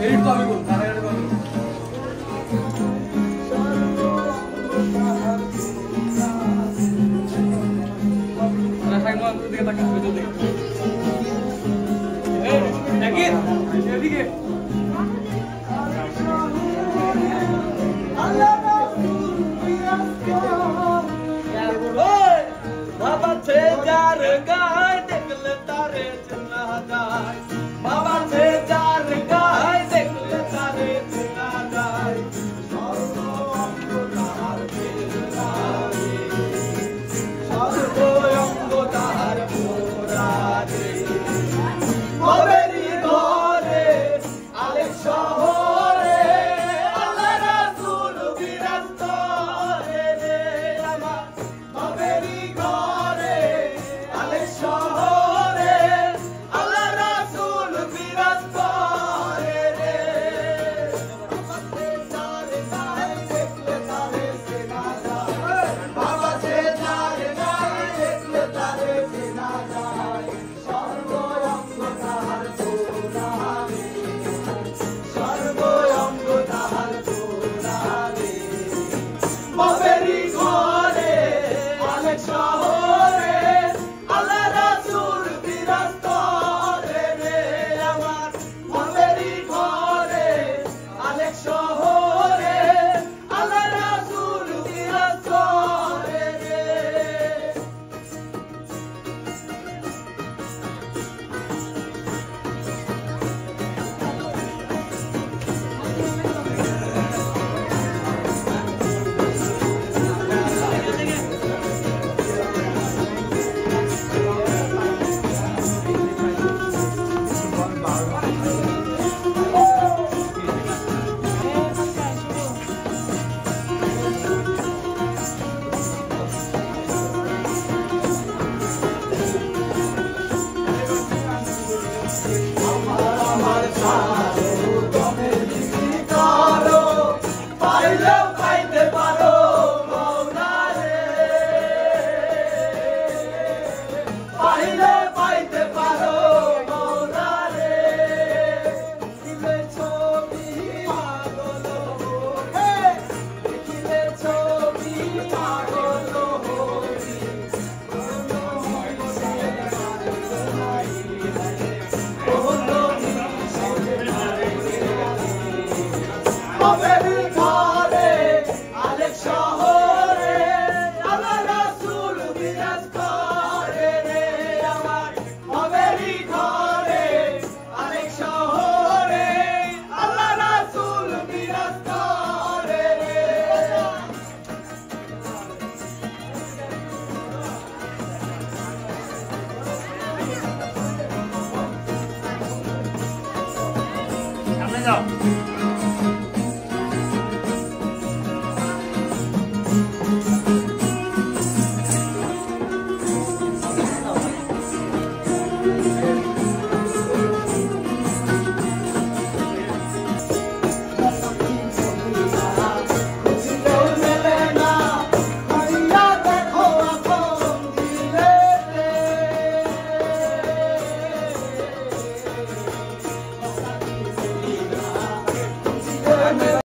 Edit তো আমি করব, কারাগারে করব। না সাইমন দিকে তাকা, ভিতর দিকে। এই নাকি এদিকে আল্লাহ বাবা ছে যার গায় দেখলে তারে চেনা যায়, বাবা ছে যার গায় দেখলে তারে চেনা যায়, সর্ব অঙ্গ তার পোড়ারে, সর্ব অঙ্গ তার পোড়ারে, হবেরি ঘরে আলেক শহরে আল্লাহ রাসূল বিরাজ করে রে আমার, হবেরি ঘরে আলেক শহরে আল্লাহ রাসূল বিরাজ করে রে, বাবা সে যার গায়ে দেখলে তারে চেনা যায়, সর্ব অঙ্গ তার পোড়ারে, সর্ব অঙ্গ তার পোড়ারে, বাবেরি ঘরে আলেক শহরে আল্লাহ রাসূল বিরাজ করে রে আমার, বাবেরি ঘরে আলেক শহরে আল্লাহ রাসূল বিরাজ করে রে। আমার ছাড়ো তুমি বিক্রি করো, পাইলেও পাইতে পারো মওলা রে, পাইলে পাইতে পারো মওলা রে, দেখিলে ছবি পাগল হই, দেখিলে ছবি পাগল হই, বাবেরি ঘরে আলেক শহরে আল্লাহ রাসূল বিরাজ করে রে আমার, বাবেরি ঘরে আলেক শহরে আল্লাহ রাসূল বিরাজ করে রে। সামনে যাও।